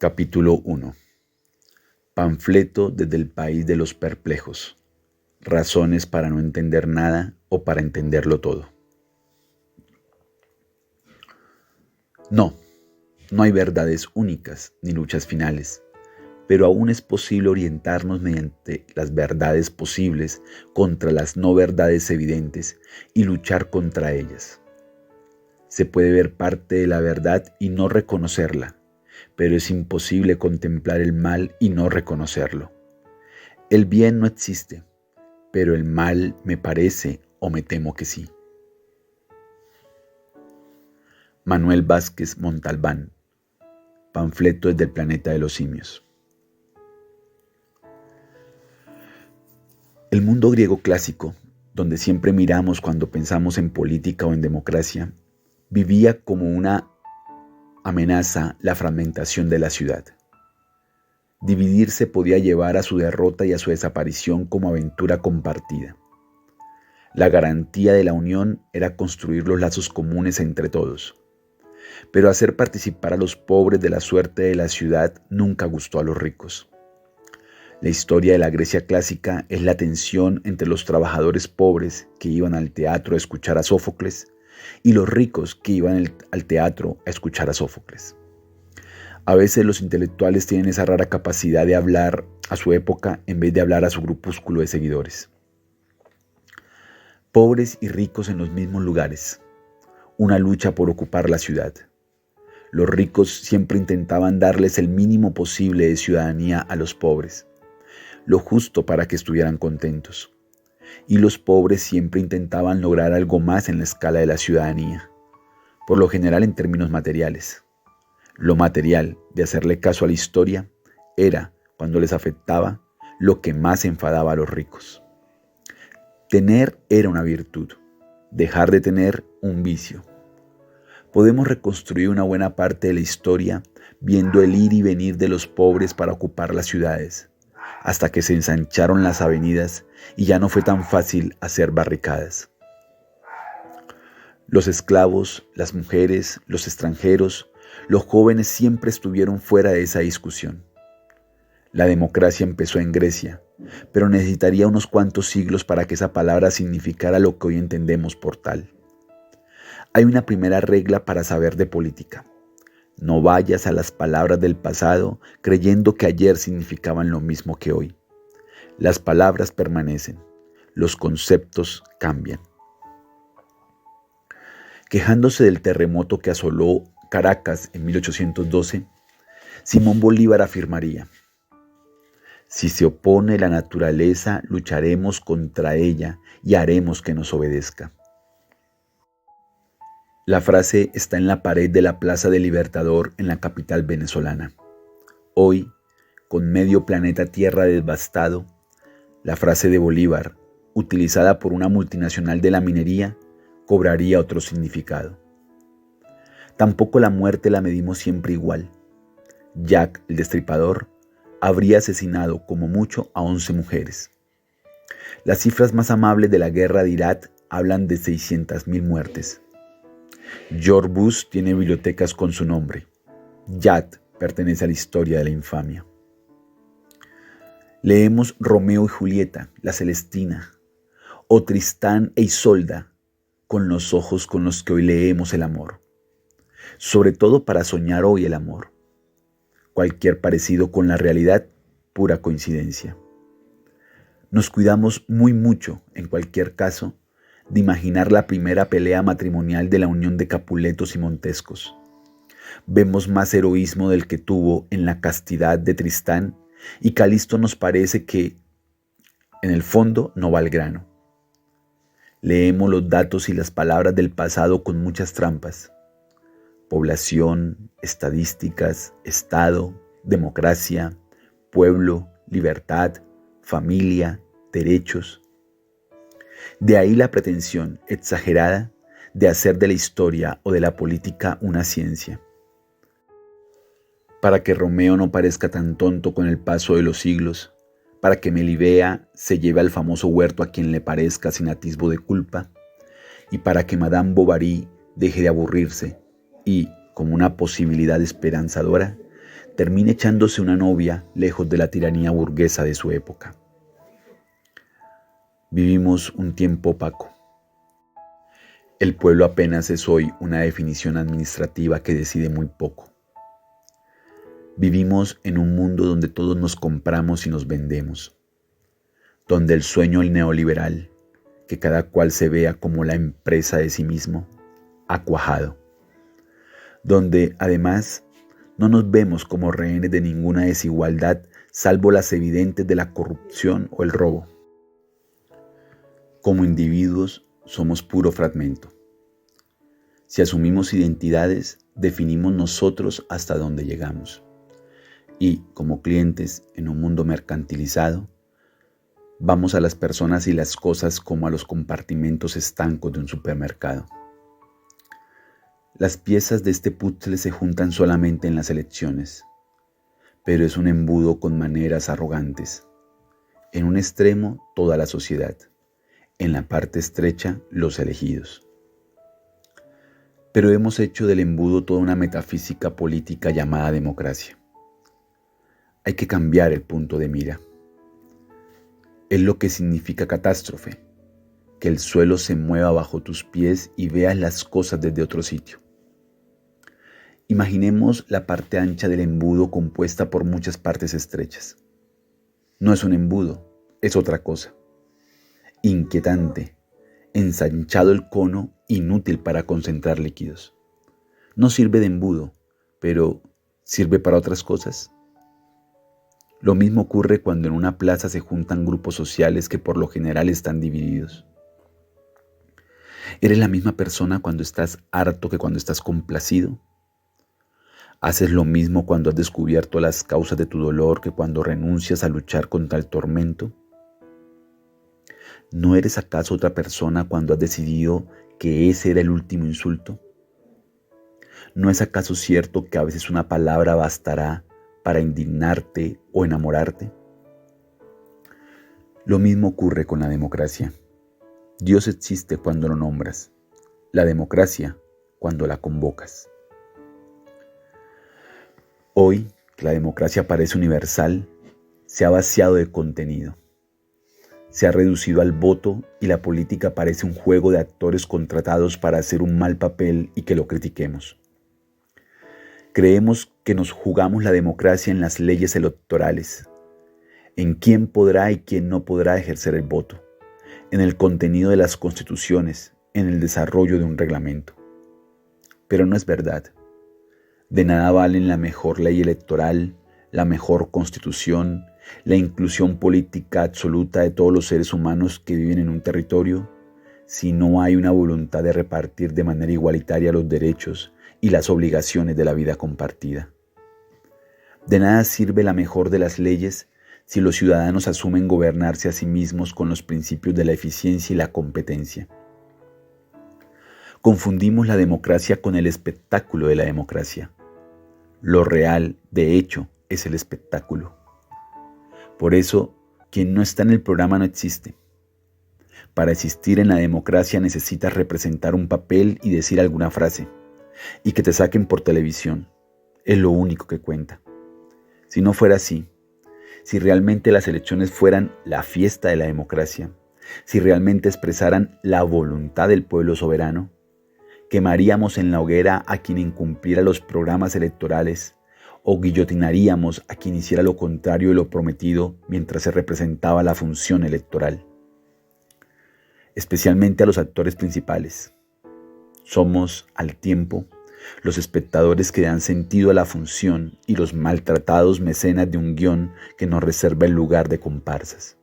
Capítulo 1. Panfleto desde el país de los perplejos. Razones para no entender nada o para entenderlo todo. No hay verdades únicas ni luchas finales, pero aún es posible orientarnos mediante las verdades posibles contra las no verdades evidentes y luchar contra ellas. Se puede ver parte de la verdad y no reconocerla, pero es imposible contemplar el mal y no reconocerlo. El bien no existe, pero el mal me parece o me temo que sí. Manuel Vázquez Montalbán, Panfleto desde el planeta de los simios. El mundo griego clásico, donde siempre miramos cuando pensamos en política o en democracia, vivía como una amenaza la fragmentación de la ciudad. Dividirse podía llevar a su derrota y a su desaparición como aventura compartida. La garantía de la unión era construir los lazos comunes entre todos. Pero hacer participar a los pobres de la suerte de la ciudad nunca gustó a los ricos. La historia de la Grecia clásica es la tensión entre los trabajadores pobres que iban al teatro a escuchar a Sófocles y los ricos que iban al teatro a escuchar a Sófocles. A veces los intelectuales tienen esa rara capacidad de hablar a su época en vez de hablar a su grupúsculo de seguidores. Pobres y ricos en los mismos lugares. Una lucha por ocupar la ciudad. Los ricos siempre intentaban darles el mínimo posible de ciudadanía a los pobres, lo justo para que estuvieran contentos. Y los pobres siempre intentaban lograr algo más en la escala de la ciudadanía, por lo general en términos materiales. Lo material de hacerle caso a la historia era, cuando les afectaba, lo que más enfadaba a los ricos. Tener era una virtud, dejar de tener un vicio. Podemos reconstruir una buena parte de la historia viendo el ir y venir de los pobres para ocupar las ciudades, hasta que se ensancharon las avenidas y ya no fue tan fácil hacer barricadas. Los esclavos, las mujeres, los extranjeros, los jóvenes siempre estuvieron fuera de esa discusión. La democracia empezó en Grecia, pero necesitaría unos cuantos siglos para que esa palabra significara lo que hoy entendemos por tal. Hay una primera regla para saber de política. No vayas a las palabras del pasado creyendo que ayer significaban lo mismo que hoy. Las palabras permanecen, los conceptos cambian. Quejándose del terremoto que asoló Caracas en 1812, Simón Bolívar afirmaría: si se opone la naturaleza, lucharemos contra ella y haremos que nos obedezca. La frase está en la pared de la Plaza del Libertador en la capital venezolana. Hoy, con medio planeta Tierra devastado, la frase de Bolívar, utilizada por una multinacional de la minería, cobraría otro significado. Tampoco la muerte la medimos siempre igual. Jack, el Destripador, habría asesinado como mucho a 11 mujeres. Las cifras más amables de la guerra de Irak hablan de 600.000 muertes. George Bush tiene bibliotecas con su nombre. Jack pertenece a la historia de la infamia. Leemos Romeo y Julieta, La Celestina, o Tristán e Isolda, con los ojos con los que hoy leemos el amor. Sobre todo para soñar hoy el amor. Cualquier parecido con la realidad, pura coincidencia. Nos cuidamos muy mucho, en cualquier caso, de imaginar la primera pelea matrimonial de la unión de Capuletos y Montescos. Vemos más heroísmo del que tuvo en la castidad de Tristán, y Calisto nos parece que, en el fondo, no va al grano. Leemos los datos y las palabras del pasado con muchas trampas. Población, estadísticas, Estado, democracia, pueblo, libertad, familia, derechos. De ahí la pretensión exagerada de hacer de la historia o de la política una ciencia. Para que Romeo no parezca tan tonto con el paso de los siglos, para que Melibea se lleve al famoso huerto a quien le parezca sin atisbo de culpa, y para que Madame Bovary deje de aburrirse y, como una posibilidad esperanzadora, termine echándose una novia lejos de la tiranía burguesa de su época. Vivimos un tiempo opaco. El pueblo apenas es hoy una definición administrativa que decide muy poco. Vivimos en un mundo donde todos nos compramos y nos vendemos, donde el sueño neoliberal, que cada cual se vea como la empresa de sí mismo, ha cuajado, donde además no nos vemos como rehenes de ninguna desigualdad salvo las evidentes de la corrupción o el robo. Como individuos somos puro fragmento. Si asumimos identidades, definimos nosotros hasta dónde llegamos. Y, como clientes en un mundo mercantilizado, vamos a las personas y las cosas como a los compartimentos estancos de un supermercado. Las piezas de este puzzle se juntan solamente en las elecciones, pero es un embudo con maneras arrogantes. En un extremo, toda la sociedad. En la parte estrecha, los elegidos. Pero hemos hecho del embudo toda una metafísica política llamada democracia. Hay que cambiar el punto de mira. Es lo que significa catástrofe, que el suelo se mueva bajo tus pies y veas las cosas desde otro sitio. Imaginemos la parte ancha del embudo compuesta por muchas partes estrechas. No es un embudo, es otra cosa. Inquietante, ensanchado el cono, inútil para concentrar líquidos. No sirve de embudo, pero ¿sirve para otras cosas? Lo mismo ocurre cuando en una plaza se juntan grupos sociales que por lo general están divididos. ¿Eres la misma persona cuando estás harto que cuando estás complacido? ¿Haces lo mismo cuando has descubierto las causas de tu dolor que cuando renuncias a luchar contra el tormento? ¿No eres acaso otra persona cuando has decidido que ese era el último insulto? ¿No es acaso cierto que a veces una palabra bastará para indignarte o enamorarte? Lo mismo ocurre con la democracia. Dios existe cuando lo nombras, la democracia cuando la convocas. Hoy, que la democracia parece universal, se ha vaciado de contenido. Se ha reducido al voto y la política parece un juego de actores contratados para hacer un mal papel y que lo critiquemos. Creemos que nos jugamos la democracia en las leyes electorales, en quién podrá y quién no podrá ejercer el voto, en el contenido de las constituciones, en el desarrollo de un reglamento. Pero no es verdad. De nada valen la mejor ley electoral, la mejor constitución, la inclusión política absoluta de todos los seres humanos que viven en un territorio, si no hay una voluntad de repartir de manera igualitaria los derechos y las obligaciones de la vida compartida. De nada sirve la mejor de las leyes si los ciudadanos asumen gobernarse a sí mismos con los principios de la eficiencia y la competencia. Confundimos la democracia con el espectáculo de la democracia. Lo real, de hecho, es el espectáculo. Por eso, quien no está en el programa no existe. Para existir en la democracia necesitas representar un papel y decir alguna frase, y que te saquen por televisión. Es lo único que cuenta. Si no fuera así, si realmente las elecciones fueran la fiesta de la democracia, si realmente expresaran la voluntad del pueblo soberano, quemaríamos en la hoguera a quien incumpliera los programas electorales o guillotinaríamos a quien hiciera lo contrario de lo prometido mientras se representaba la función electoral. Especialmente a los actores principales. Somos, al tiempo, los espectadores que dan sentido a la función y los maltratados mecenas de un guión que nos reserva el lugar de comparsas.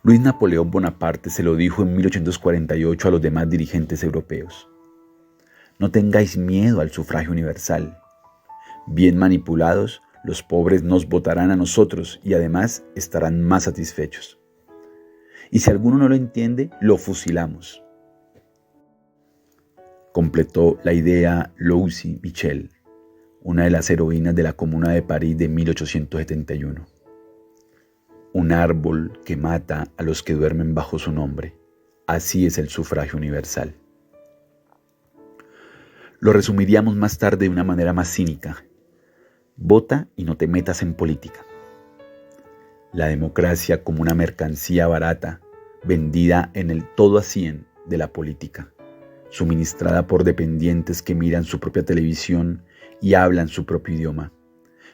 Luis Napoleón Bonaparte se lo dijo en 1848 a los demás dirigentes europeos. No tengáis miedo al sufragio universal. Bien manipulados, los pobres nos votarán a nosotros y además estarán más satisfechos. Y si alguno no lo entiende, lo fusilamos. Completó la idea Louise Michel, una de las heroínas de la Comuna de París de 1871. Un árbol que mata a los que duermen bajo su nombre. Así es el sufragio universal. Lo resumiríamos más tarde de una manera más cínica. Vota y no te metas en política. La democracia como una mercancía barata, vendida en el todo a 100 de la política, suministrada por dependientes que miran su propia televisión y hablan su propio idioma,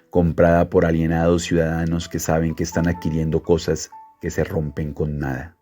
comprada por alienados ciudadanos que saben que están adquiriendo cosas que se rompen con nada.